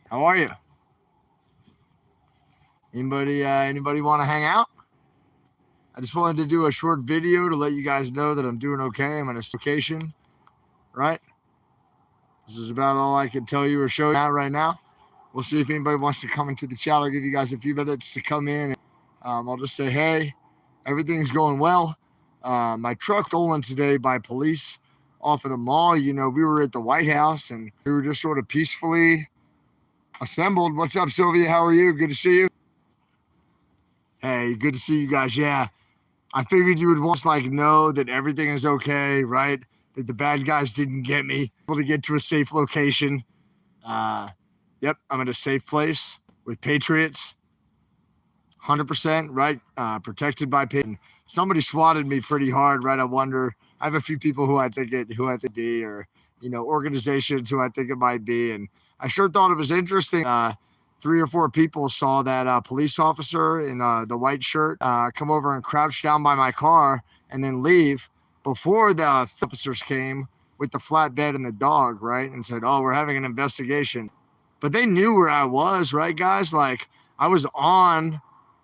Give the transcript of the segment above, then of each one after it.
How are you? Anybody want to hang out? I just wanted to do a short video to let you guys know that I'm doing okay. I'm in a location, right? This is about all I can tell you or show you out right now. We'll see if anybody wants to come into the chat. I'll give you guys a few minutes to come in. I'll just say, hey, everything's going well. My truck stolen today by police off of the mall. We were at the White House and we were just sort of peacefully assembled. What's up, Sylvia? How are you? Good to see you. Hey, good to see you guys. Yeah, I figured you would want to know that everything is okay, right? That the bad guys didn't get me. Able to get to a safe location. Uh, yep, I'm in a safe place with Patriots. 100%, right? Protected by Patriots. Somebody swatted me pretty hard, right? I wonder. I have a few people who I think be, or organizations who I think it might be, and I sure thought it was interesting. 3 or 4 people saw that police officer in the white shirt come over and crouch down by my car and then leave before the officers came with the flatbed and the dog, right? And said, oh, we're having an investigation. But they knew where I was, right, guys? Like, I was on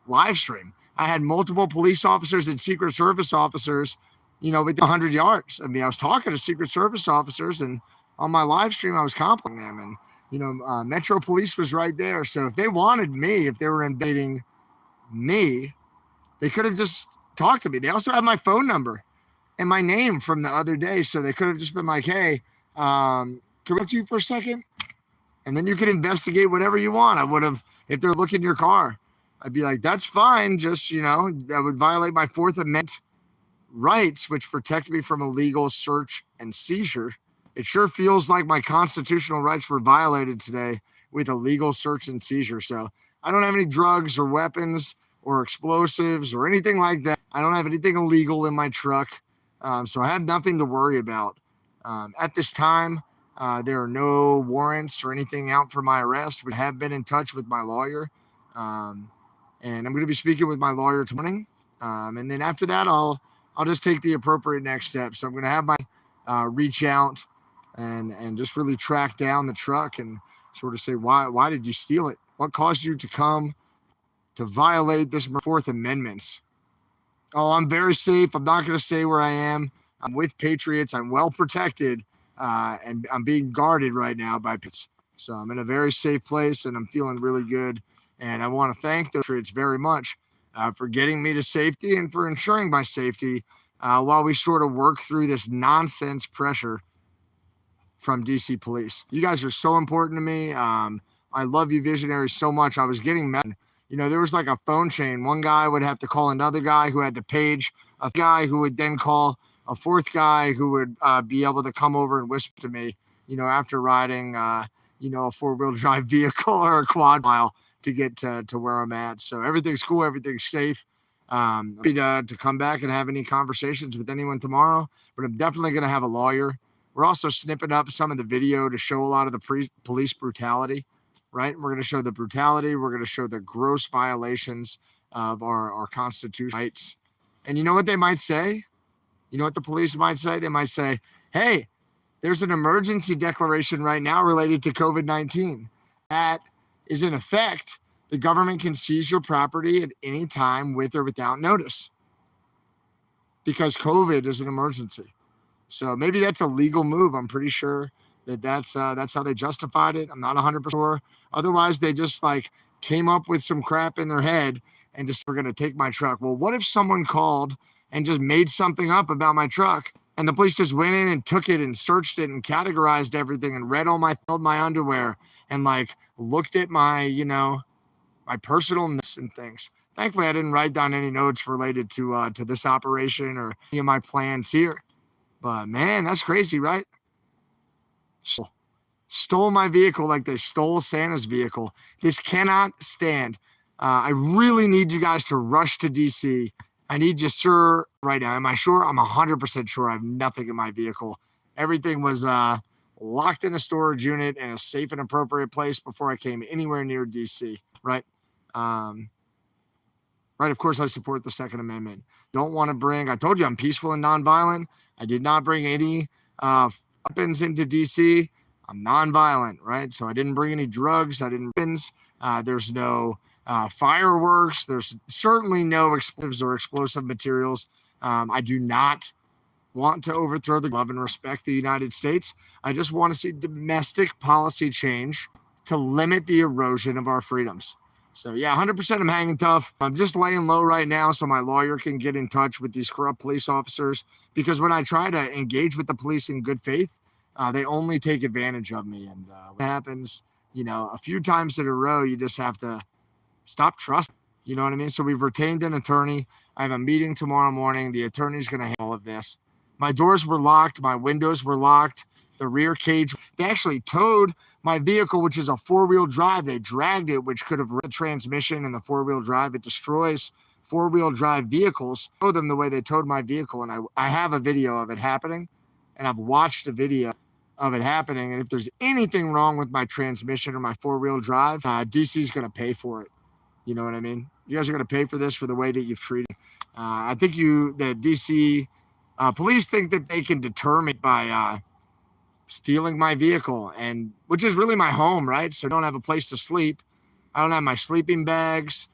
live stream. I had multiple police officers and Secret Service officers, within 100 yards. I mean, I was talking to Secret Service officers, and on my live stream, I was complimenting them. And Metro Police was right there. So if they wanted me, if they were invading me, they could have just talked to me. They also have my phone number and my name from the other day. So they could have just been like, hey, can we talk to you for a second? And then you can investigate whatever you want. I would have, if they're looking your car, I'd be like, that's fine. Just, that would violate my Fourth Amendment rights, which protect me from illegal search and seizure. It sure feels like my constitutional rights were violated today with illegal search and seizure. So I don't have any drugs or weapons or explosives or anything like that. I don't have anything illegal in my truck. So I have nothing to worry about. At this time, there are no warrants or anything out for my arrest. We have been in touch with my lawyer. And I'm going to be speaking with my lawyer this morning. And then after that, I'll just take the appropriate next steps. So I'm going to have my reach out and just really track down the truck and sort of say, why did you steal it? What caused you to come to violate this Fourth Amendment? Oh, I'm very safe. I'm not going to say where I am. I'm with Patriots. I'm well protected, and I'm being guarded right now by Patriots. So I'm in a very safe place, and I'm feeling really good. And I want to thank the Patriots very much for getting me to safety and for ensuring my safety while we sort of work through this nonsense pressure from DC police. You guys are so important to me. I love you visionaries so much. I was getting mad. There was like a phone chain. One guy would have to call another guy who had to page a guy who would then call a fourth guy who would be able to come over and whisper to me, after riding, a 4-wheel drive vehicle or a quad mile to get to where I'm at. So everything's cool. Everything's safe. Happy to come back and have any conversations with anyone tomorrow, but I'm definitely going to have a lawyer. We're also snipping up some of the video to show a lot of the police brutality, right? We're going to show the brutality. We're going to show the gross violations of our constitutional rights. And you know what they might say? You know what the police might say? They might say, hey, there's an emergency declaration right now related to COVID-19 that is in effect. The government can seize your property at any time with or without notice because COVID is an emergency. So maybe that's a legal move. I'm pretty sure that's how they justified it. I'm not 100% sure. Otherwise, they just came up with some crap in their head and just were going to take my truck. Well, what if someone called and just made something up about my truck and the police just went in and took it and searched it and categorized everything and read all my underwear and looked at my, my personal notes and things. Thankfully, I didn't write down any notes related to this operation or any of my plans here. But man, that's crazy, right? Stole my vehicle like they stole Santa's vehicle. This cannot stand. I really need you guys to rush to DC. I need you, sir, right now. Am I sure? I'm 100% sure I have nothing in my vehicle. Everything was locked in a storage unit in a safe and appropriate place before I came anywhere near DC, right? Right, of course, I support the Second Amendment. Don't want to bring, I told you I'm peaceful and nonviolent. I did not bring any weapons into DC. I'm nonviolent, right? So I didn't bring any drugs. I didn't weapons. There's no fireworks. There's certainly no explosives or explosive materials. I do not want to overthrow the love and respect the United States. I just want to see domestic policy change to limit the erosion of our freedoms. So yeah, 100% I'm hanging tough. I'm just laying low right now so my lawyer can get in touch with these corrupt police officers, because when I try to engage with the police in good faith, they only take advantage of me. And what happens, a few times in a row, you just have to stop trusting. You know what I mean? So we've retained an attorney. I have a meeting tomorrow morning. The attorney's going to handle all of this. My doors were locked. My windows were locked. The rear cage. They actually towed my vehicle, which is a four-wheel drive. They dragged it, which could have ripped the transmission in the four-wheel drive. It destroys four-wheel drive vehicles. Show them the way they towed my vehicle, and I have a video of it happening, and I've watched a video of it happening. And if there's anything wrong with my transmission or my four-wheel drive, DC's going to pay for it. You know what I mean? You guys are going to pay for this for the way that you've treated. I think the DC police think that they can deter me by stealing my vehicle, and which is really my home, right? So I don't have a place to sleep. I don't have my sleeping bags.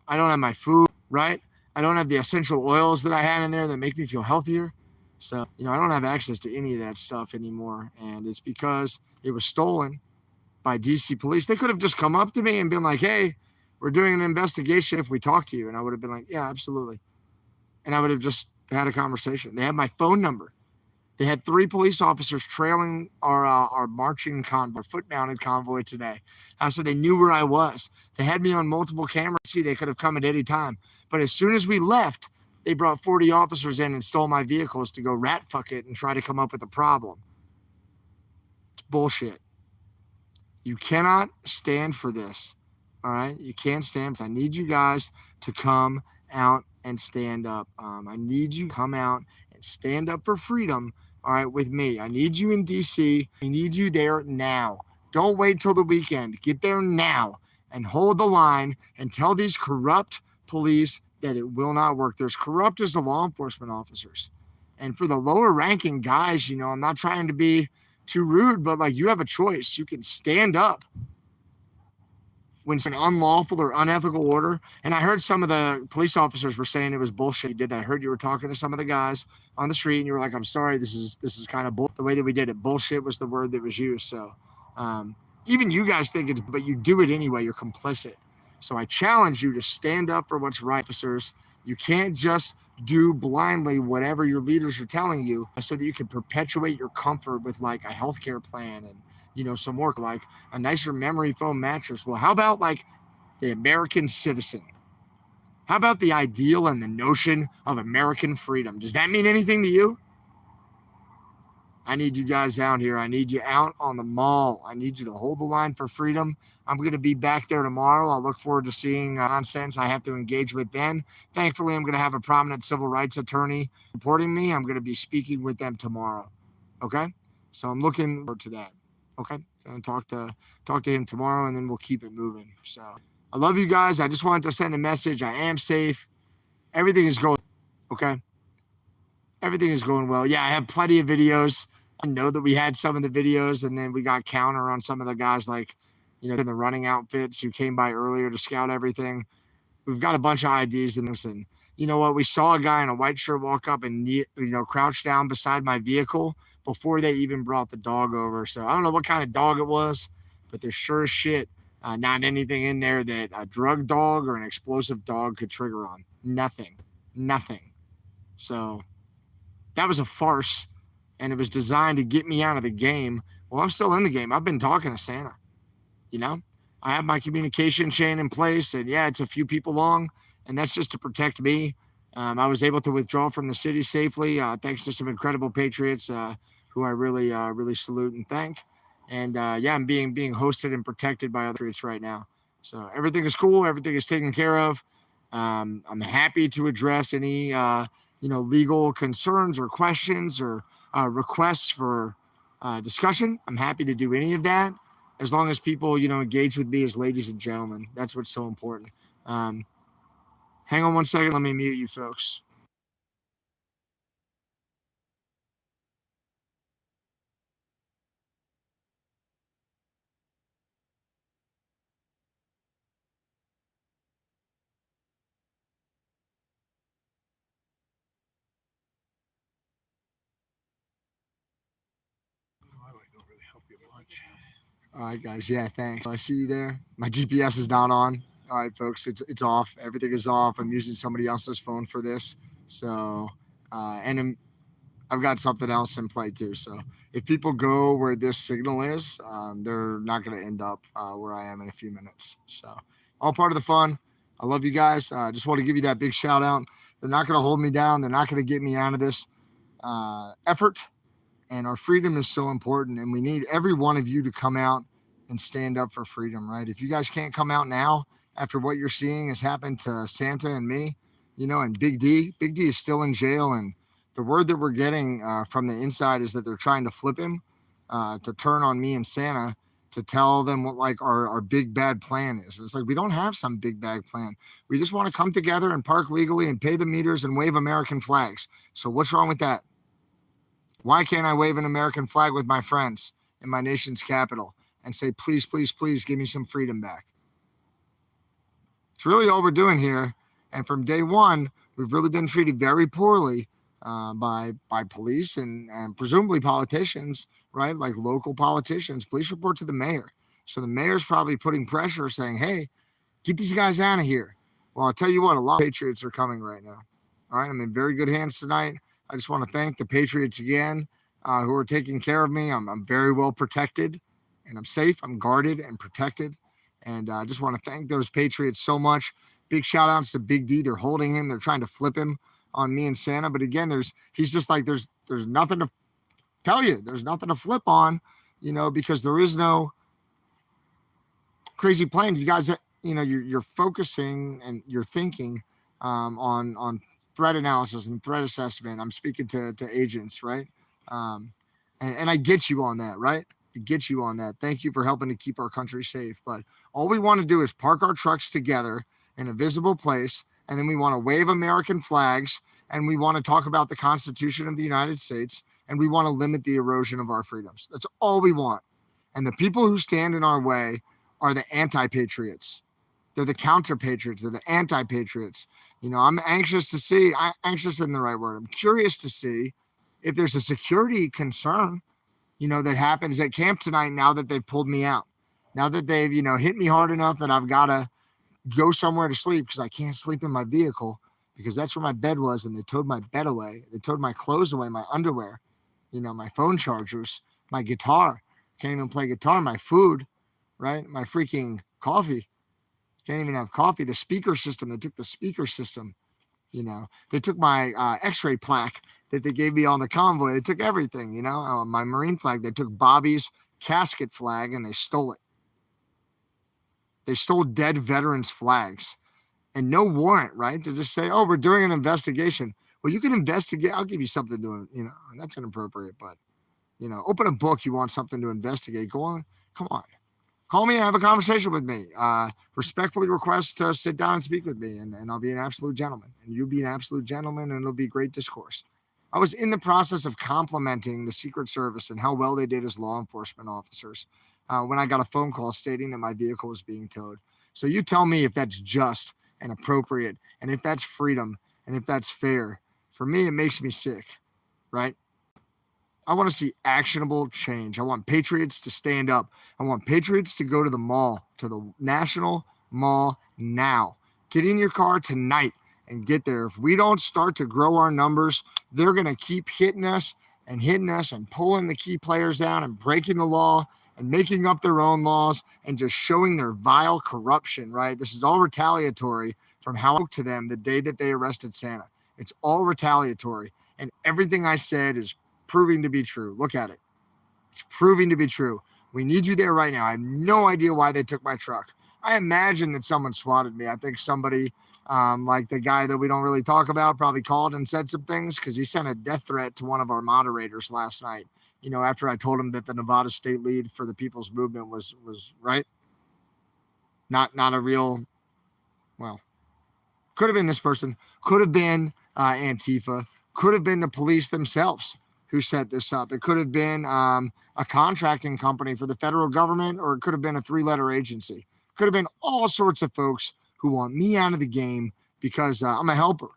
I don't have my food, right? I don't have the essential oils that I had in there that make me feel healthier. So, I don't have access to any of that stuff anymore. And it's because it was stolen by DC police. They could have just come up to me and been like, hey, we're doing an investigation if we talk to you. And I would have been like, yeah, absolutely. And I would have just had a conversation. They had my phone number. They had 3 police officers trailing our marching convoy, foot-mounted convoy today. So they knew where I was. They had me on multiple cameras. See, they could have come at any time. But as soon as we left, they brought 40 officers in and stole my vehicles to go rat fuck it and try to come up with a problem. It's bullshit. You cannot stand for this. All right? You can't stand. I need you guys to come out and stand up. I need you to come out and stand up for freedom, all right, with me. I need you in DC. I need you there now. Don't wait till the weekend. Get there now and hold the line and tell these corrupt police that it will not work. They're as corrupt as the law enforcement officers. And for the lower ranking guys, I'm not trying to be too rude, but like, you have a choice. You can stand up when it's an unlawful or unethical order. And I heard some of the police officers were saying it was bullshit. You did that. I heard you were talking to some of the guys on the street and you were like, I'm sorry, this is kind of the way that we did it. Bullshit was the word that was used. So even you guys think it's, but you do it anyway. You're complicit. So I challenge you to stand up for what's right, officers. You can't just do blindly whatever your leaders are telling you so that you can perpetuate your comfort with like a healthcare plan and, some work like a nicer memory foam mattress. Well, how about like the American citizen? How about the ideal and the notion of American freedom? Does that mean anything to you? I need you guys out here. I need you out on the mall. I need you to hold the line for freedom. I'm going to be back there tomorrow. I'll look forward to seeing nonsense I have to engage with then. Thankfully, I'm going to have a prominent civil rights attorney supporting me. I'm going to be speaking with them tomorrow. Okay? So I'm looking forward to that. Okay? Going to talk to him tomorrow, and then we'll keep it moving. So I love you guys. I just wanted to send a message. I am safe. Everything is going okay. Everything is going well. Yeah, I have plenty of videos. I know that we had some of the videos, and then we got counter on some of the guys, like, in the running outfits who came by earlier to scout everything. We've got a bunch of IDs in this, and you know what? We saw a guy in a white shirt walk up and crouch down beside my vehicle before they even brought the dog over. So I don't know what kind of dog it was, but there's sure as shit not anything in there that a drug dog or an explosive dog could trigger on. Nothing. So that was a farce, and it was designed to get me out of the game. Well, I'm still in the game. I've been talking to Santa. I have my communication chain in place, and yeah, it's a few people long, and that's just to protect me. I was able to withdraw from the city safely thanks to some incredible patriots who I really salute and thank. And yeah, I'm being hosted and protected by other patriots right now. So everything is cool. Everything is taken care of. I'm happy to address any legal concerns or questions or requests for discussion. I'm happy to do any of that, as long as people, engage with me as ladies and gentlemen. That's what's so important. Hang on one second. Let me mute you folks. All right, guys. Yeah, thanks. I see you there. My GPS is not on. All right, folks. It's off. Everything is off. I'm using somebody else's phone for this. So, I've got something else in play too. So if people go where this signal is, they're not going to end up where I am in a few minutes. So all part of the fun. I love you guys. I just want to give you that big shout out. They're not going to hold me down. They're not going to get me out of this effort. And our freedom is so important. And we need every one of you to come out and stand up for freedom, right? If you guys can't come out now after what you're seeing has happened to Santa and me, and Big D is still in jail. And the word that we're getting from the inside is that they're trying to flip him to turn on me and Santa to tell them what like our big bad plan is. It's like we don't have some big bad plan. We just want to come together and park legally and pay the meters and wave American flags. So what's wrong with that? Why can't I wave an American flag with my friends in my nation's capital and say, please, please, please give me some freedom back? It's really all we're doing here. And from day one, we've really been treated very poorly by police and presumably politicians, right? Like local politicians. Police report to the mayor. So the mayor's probably putting pressure saying, hey, get these guys out of here. Well, I'll tell you what, a lot of patriots are coming right now. All right, I'm in very good hands tonight. I just want to thank the patriots again who are taking care of me. I'm very well protected and I'm safe. I'm guarded and protected. And I just want to thank those patriots so much. Big shout outs to Big D. They're holding him. They're trying to flip him on me and Santa. But again, he's just like, there's nothing to tell you. There's nothing to flip on, because there is no crazy plan. You guys, you're focusing and you're thinking on threat analysis and threat assessment. I'm speaking to agents, right? And I get you on that, right? I get you on that. Thank you for helping to keep our country safe. But all we want to do is park our trucks together in a visible place, and then we want to wave American flags, and we want to talk about the Constitution of the United States, and we want to limit the erosion of our freedoms. That's all we want. And the people who stand in our way are the anti-patriots. They're the counter-patriots. They're the anti-patriots. I'm anxious to see, anxious isn't the right word. I'm curious to see if there's a security concern, that happens at camp tonight now that they've pulled me out. Now that they've, hit me hard enough that I've got to go somewhere to sleep because I can't sleep in my vehicle because that's where my bed was and they towed my bed away. They towed my clothes away, my underwear, my phone chargers, my guitar. Can't even play guitar, my food, right? My freaking coffee. Can't even have coffee. The speaker system, they took the speaker system. They took my x-ray plaque that they gave me on the convoy. They took everything, my Marine flag. They took Bobby's casket flag and they stole it. They stole dead veterans' flags and no warrant, right? To just say, oh, we're doing an investigation. Well, you can investigate. I'll give you something to, and that's inappropriate, but, open a book. You want something to investigate. Go on. Come on. Call me and have a conversation with me. Respectfully request to sit down and speak with me, and I'll be an absolute gentleman. And you'll be an absolute gentleman, and it'll be great discourse. I was in the process of complimenting the Secret Service and how well they did as law enforcement officers when I got a phone call stating that my vehicle was being towed. So you tell me if that's just and appropriate, and if that's freedom, and if that's fair. For me, it makes me sick, right? I want to see actionable change. I want patriots to stand up. I want patriots to go to the mall, to the National Mall now. Get in your car tonight and get there. If we don't start to grow our numbers, they're going to keep hitting us and pulling the key players down and breaking the law and making up their own laws and just showing their vile corruption, right? This is all retaliatory from how I spoke to them the day that they arrested Santa. It's all retaliatory. And everything I said is proving to be true. Look at it. It's proving to be true. We need you there right now. I have no idea why they took my truck. I imagine that someone swatted me. I think somebody, like the guy that we don't really talk about, probably called and said some things because he sent a death threat to one of our moderators last night. After I told him that the Nevada state lead for the People's Movement was right. Not a real, well, could have been this person, could have been Antifa, could have been the police themselves who set this up. It could have been a contracting company for the federal government, or it could have been a 3-letter agency. Could have been all sorts of folks who want me out of the game because I'm a helper,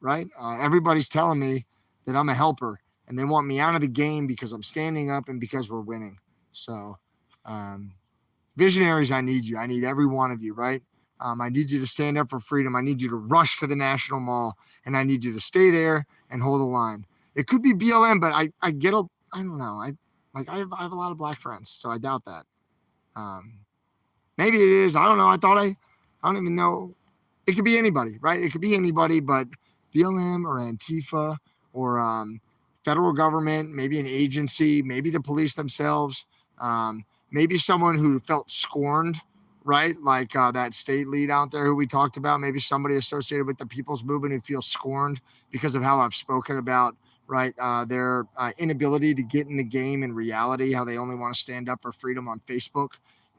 right? Everybody's telling me that I'm a helper, and they want me out of the game because I'm standing up and because we're winning. So, visionaries, I need you. I need every one of you, right? I need you to stand up for freedom. I need you to rush to the National Mall, and I need you to stay there and hold the line. It could be BLM, but I get a, I don't know. I have a lot of black friends, so I doubt that. Um, Maybe it is. I don't know. I don't even know. It could be anybody, right? It could be anybody, but BLM or Antifa or federal government, maybe an agency, maybe the police themselves, maybe someone who felt scorned, right? Like that state lead out there who we talked about, maybe somebody associated with the people's movement who feels scorned because of how I've spoken about, right, their inability to get in the game in reality, how they only want to stand up for freedom on Facebook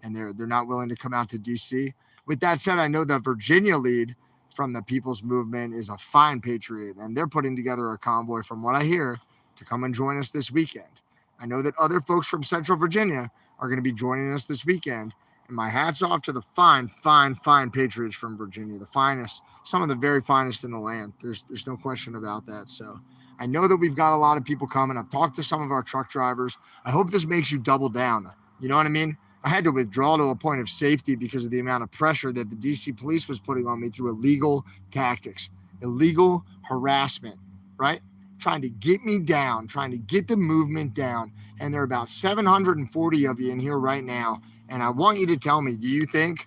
and they're not willing to come out to DC. With that said, I know the Virginia lead from the People's Movement is a fine patriot, and they're putting together a convoy, from what I hear, to come and join us this weekend. I know that other folks from Central Virginia are going to be joining us this weekend. And my hat's off to the fine, fine, fine patriots from Virginia, the finest, some of the very finest in the land. There's no question about that. So I know that we've got a lot of people coming. I've talked to some of our truck drivers. I hope this makes you double down. You know what I mean? I had to withdraw to a point of safety because of the amount of pressure that the DC police was putting on me through illegal tactics, illegal harassment, right? Trying to get me down, trying to get the movement down. And there are about 740 of you in here right now. And I want you to tell me, do you think,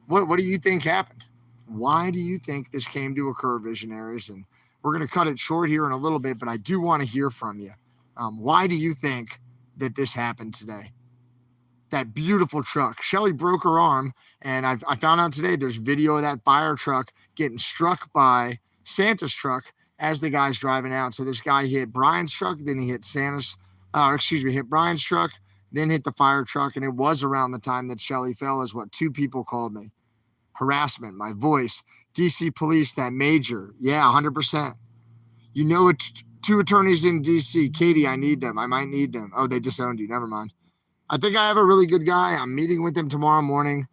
what do you think happened? Why do you think this came to occur, visionaries? And we're going to cut it short here in a little bit, but I do want to hear from you. Why do you think that this happened today? That beautiful truck. Shelly broke her arm, and I found out today there's video of that fire truck getting struck by Santa's truck as the guy's driving out. So this guy hit Brian's truck, then he hit hit Brian's truck, then hit the fire truck, and it was around the time that Shelly fell, is what two people called me. Harassment, my voice, DC police, that major. Yeah, 100%. You know it. Two attorneys in DC. Katie, I need them. I might need them. Oh, they disowned you. Never mind. I think I have a really good guy. I'm meeting with him tomorrow morning.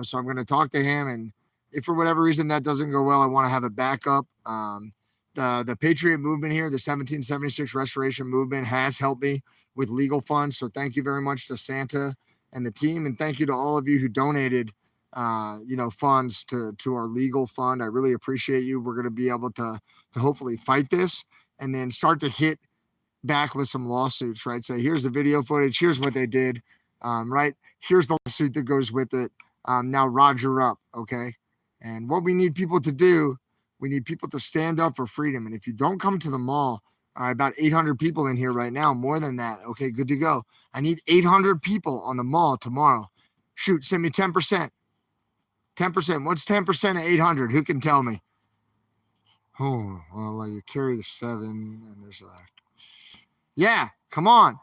So I'm going to talk to him. And if for whatever reason that doesn't go well, I want to have a backup. The Patriot movement here, the 1776 Restoration Movement, has helped me with legal funds. So thank you very much to Santa and the team. And thank you to all of you who donated, funds to our legal fund. I really appreciate you. We're going to be able to hopefully fight this and then start to hit back with some lawsuits, right? Say, here's the video footage, here's what they did, right? Here's the lawsuit that goes with it. Now Roger up, okay? And what we need people to do, we need people to stand up for freedom. And if you don't come to the mall, about 800 people in here right now, more than that. Okay, good to go. I need 800 people on the mall tomorrow. Shoot, send me 10%. 10%. What's 10% of 800? Who can tell me? Oh, well, you carry the 7, and there's a... Yeah, come on.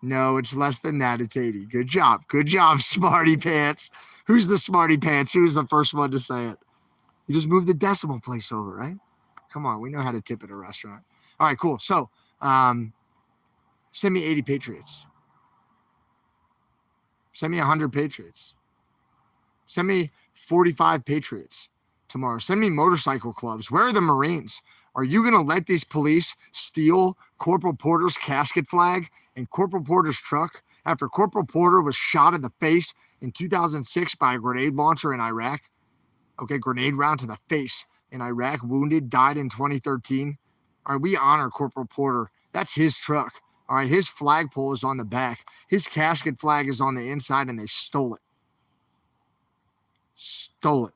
No, it's less than that. It's 80. Good job. Good job, smarty pants. Who's the smarty pants? Who's the first one to say it? You just moved the decimal place over, right? Come on. We know how to tip at a restaurant. All right, cool. So send me 80 Patriots. Send me 100 Patriots. Send me 45 Patriots tomorrow. Send me motorcycle clubs. Where are the Marines? Are you going to let these police steal Corporal Porter's casket flag and Corporal Porter's truck after Corporal Porter was shot in the face in 2006 by a grenade launcher in Iraq? Okay, grenade round to the face in Iraq, wounded, died in 2013. All right, we honor Corporal Porter. That's his truck. All right, his flagpole is on the back. His casket flag is on the inside, and they stole it. Stole it.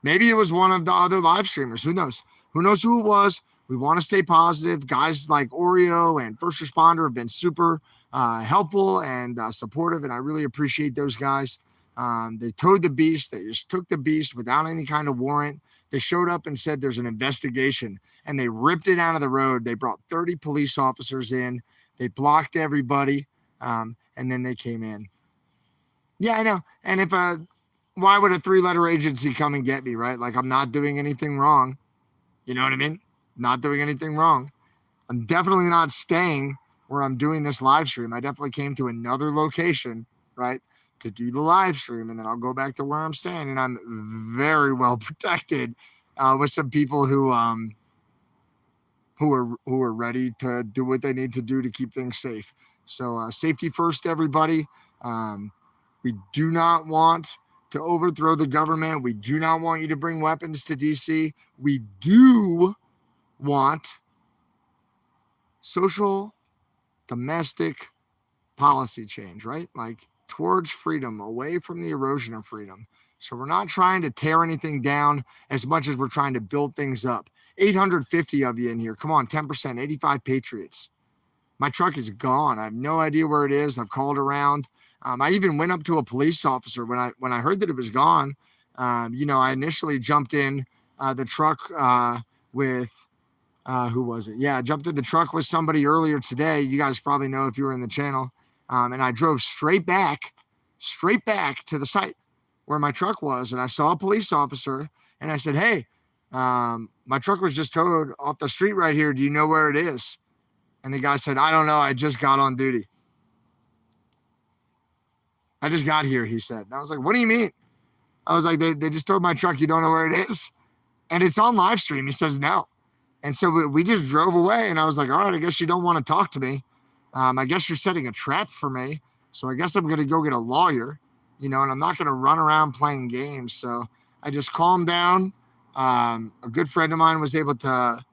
Maybe it was one of the other live streamers. Who knows? Who knows who it was? We want to stay positive. Guys like Oreo and First Responder have been super helpful and supportive, and I really appreciate those guys. They towed the beast. They just took the beast without any kind of warrant. They showed up and said there's an investigation, and they ripped it out of the road. They brought 30 police officers in. They blocked everybody, and then they came in. Yeah, I know. And if why would a 3-letter agency come and get me, right? Like, I'm not doing anything wrong. You know what I mean? Not doing anything wrong. I'm definitely not staying where I'm doing this live stream. I definitely came to another location, right, to do the live stream, and then I'll go back to where I'm staying. And I'm very well protected with some people who are ready to do what they need to do to keep things safe. So safety first, everybody. We do not want to overthrow the government. We do not want you to bring weapons to DC. We do want social domestic policy change, right? Like towards freedom, away from the erosion of freedom. So we're not trying to tear anything down as much as we're trying to build things up. 850 of you in here. Come on, 10%, 85 Patriots. My truck is gone. I have no idea where it is. I've called around. I even went up to a police officer when I heard that it was gone. I initially jumped in the truck with who was it? Yeah, I jumped in the truck with somebody earlier today. You guys probably know if you were in the channel. And I drove straight back to the site where my truck was. And I saw a police officer and I said, hey, my truck was just towed off the street right here. Do you know where it is? And the guy said, I don't know. I just got on duty. I just got here, he said. And I was like, what do you mean? I was like, they just towed my truck. You don't know where it is? And it's on live stream. He says, no. And so we just drove away. And I was like, all right, I guess you don't want to talk to me. I guess you're setting a trap for me. So I guess I'm going to go get a lawyer, and I'm not going to run around playing games. So I just calmed down. A good friend of mine was able to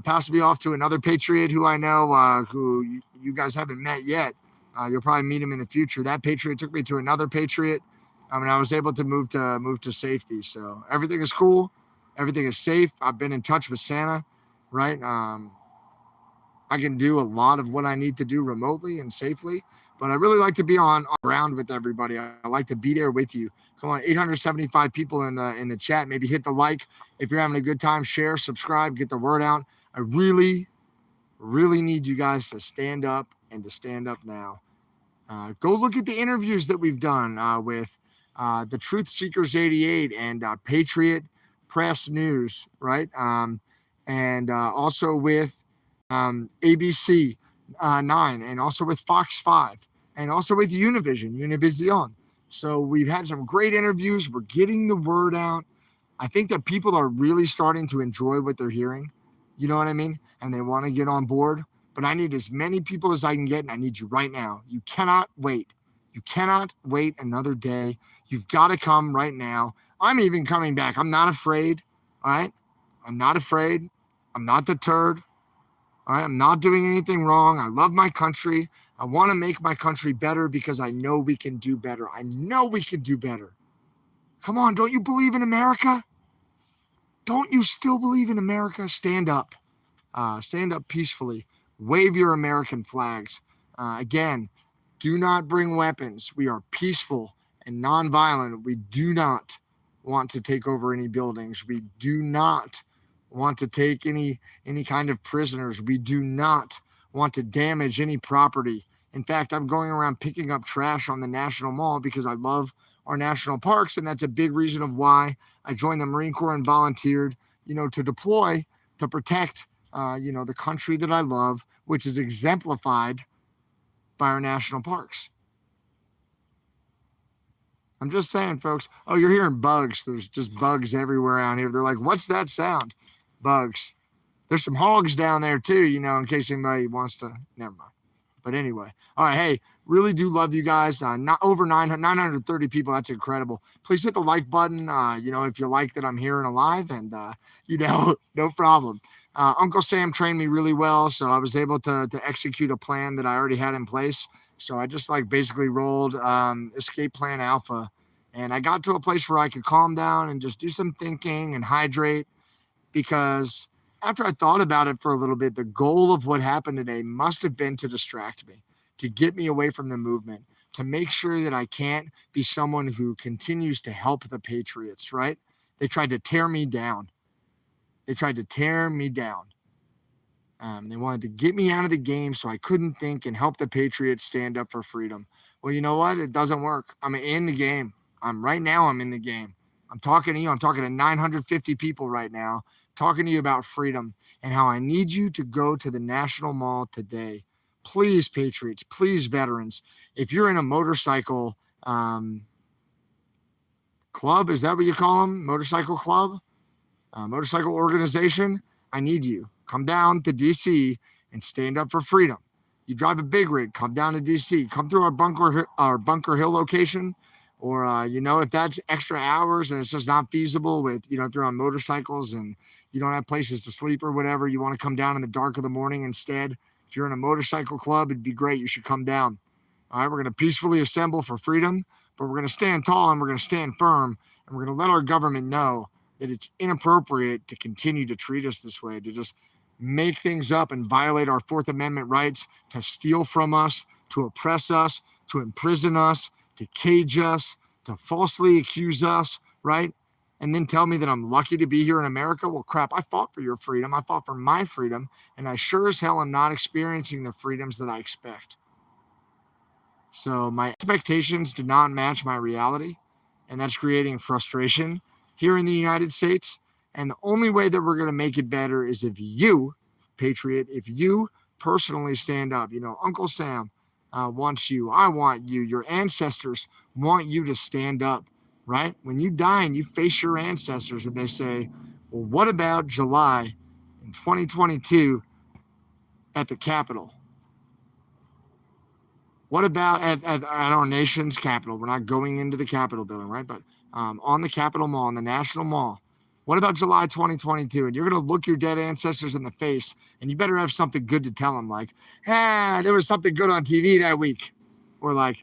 pass me off to another Patriot who I know, who you guys haven't met yet. You'll probably meet him in the future. That Patriot took me to another Patriot. And I was able to move to safety. So everything is cool. Everything is safe. I've been in touch with Santa, right? I can do a lot of what I need to do remotely and safely, but I really like to be on ground with everybody. I like to be there with you. Come on, 875 people in the chat. Maybe hit the like if you're having a good time. Share, subscribe, get the word out. I really, really need you guys to stand up and to stand up now. Go look at the interviews that we've done with the Truth Seekers 88 and Patriot Press News, right? And also with ABC 9, and also with Fox 5, and also with Univision. So we've had some great interviews. We're getting the word out. I think that people are really starting to enjoy what they're hearing. You know what I mean? And they want to get on board. But I need as many people as I can get, and I need you right now. You cannot wait. You cannot wait another day. You've got to come right now. I'm even coming back. I'm not afraid. All right? I'm not afraid. I'm not deterred. All right? I'm not doing anything wrong. I love my country. I want to make my country better because I know we can do better. I know we can do better. Come on, don't you believe in America? Don't you still believe in America? Stand up. Stand up peacefully. Wave your American flags. Again, do not bring weapons. We are peaceful and nonviolent. We do not want to take over any buildings. We do not want to take any kind of prisoners. We do not want to damage any property. In fact, I'm going around picking up trash on the National Mall because I love our national parks, and that's a big reason of why I joined the Marine Corps and volunteered, to deploy to protect, the country that I love, which is exemplified by our national parks. I'm just saying, folks. Oh, you're hearing bugs. There's just bugs everywhere around here. They're like, what's that sound? Bugs. There's some hogs down there too, in case anybody wants to. Never mind. But anyway, all right. Hey, really do love you guys. Not over 930 people. That's incredible. Please hit the like button. If you like that I'm here and alive, and no problem. Uncle Sam trained me really well, so I was able to execute a plan that I already had in place. So I just basically rolled escape plan alpha, and I got to a place where I could calm down and just do some thinking and hydrate, because after I thought about it for a little bit, the goal of what happened today must have been to distract me, to get me away from the movement, to make sure that I can't be someone who continues to help the Patriots, right? They tried to tear me down. They wanted to get me out of the game so I couldn't think and help the Patriots stand up for freedom. Well, you know what? It doesn't work. I'm in the game. I'm in the game. I'm talking to you. I'm talking to 950 people right now, talking to you about freedom and how I need you to go to the National Mall today. Please, Patriots, please, veterans, if you're in a motorcycle club, is that what you call them? Motorcycle club? Motorcycle organization, I need you. Come down to DC and stand up for freedom. You drive a big rig, come down to DC, come through our Bunker Hill location, or if that's extra hours and it's just not feasible with if you're on motorcycles and you don't have places to sleep or whatever, you want to come down in the dark of the morning instead. If you're in a motorcycle club, it'd be great. You should come down. All right, we're going to peacefully assemble for freedom, but we're going to stand tall and we're going to stand firm, and we're going to let our government know that it's inappropriate to continue to treat us this way, to just make things up and violate our Fourth Amendment rights, to steal from us, to oppress us, to imprison us, to cage us, to falsely accuse us, right? And then tell me that I'm lucky to be here in America. Well, crap, I fought for your freedom. I fought for my freedom, and I sure as hell am not experiencing the freedoms that I expect. So my expectations do not match my reality, and that's creating frustration here in the United States. And the only way that we're going to make it better is if you, Patriot, if you personally stand up. Uncle Sam wants you. I want you. Your ancestors want you to stand up, right? When you die and you face your ancestors and they say, well, what about July in 2022 at the Capitol? What about at our nation's capital? We're not going into the Capitol building, right? But on the Capitol Mall, on the National Mall. What about July 2022? And you're going to look your dead ancestors in the face, and you better have something good to tell them, like, there was something good on TV that week. Or like,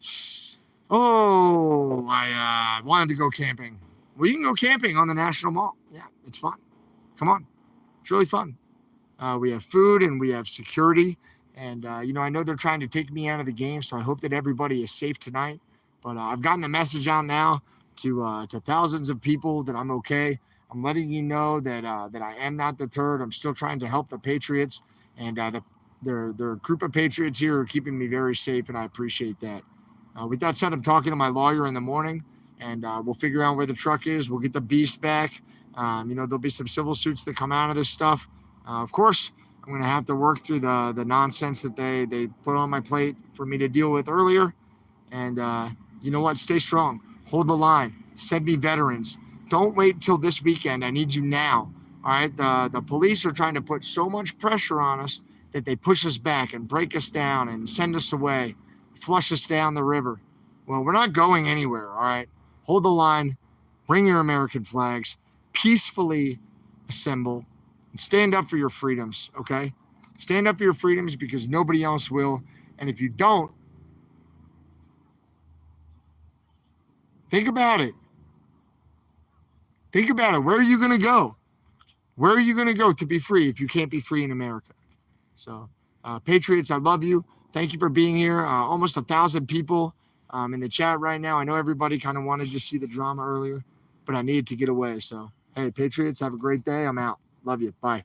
oh, I wanted to go camping. Well, you can go camping on the National Mall. Yeah, it's fun. Come on. It's really fun. We have food and we have security. And, I know they're trying to take me out of the game, so I hope that everybody is safe tonight. But I've gotten the message out now to thousands of people that I'm okay. I'm letting you know that I am not deterred. I'm still trying to help the Patriots, and their group of Patriots here are keeping me very safe, and I appreciate that. With that said, I'm talking to my lawyer in the morning, and we'll figure out where the truck is. We'll get the beast back. There'll be some civil suits that come out of this stuff. Of course, I'm going to have to work through the nonsense that they put on my plate for me to deal with earlier. And you know what? Stay strong. Hold the line. Send me veterans. Don't wait until this weekend. I need you now. All right? The police are trying to put so much pressure on us that they push us back and break us down and send us away, flush us down the river. Well, we're not going anywhere, all right? Hold the line. Bring your American flags. Peacefully assemble. And stand up for your freedoms, okay? Stand up for your freedoms because nobody else will. And if you don't, think about it. Think about it. Where are you going to go? Where are you going to go to be free if you can't be free in America? So, Patriots, I love you. Thank you for being here. Almost 1,000 people in the chat right now. I know everybody kind of wanted to see the drama earlier, but I needed to get away. So, hey, Patriots, have a great day. I'm out. Love you. Bye.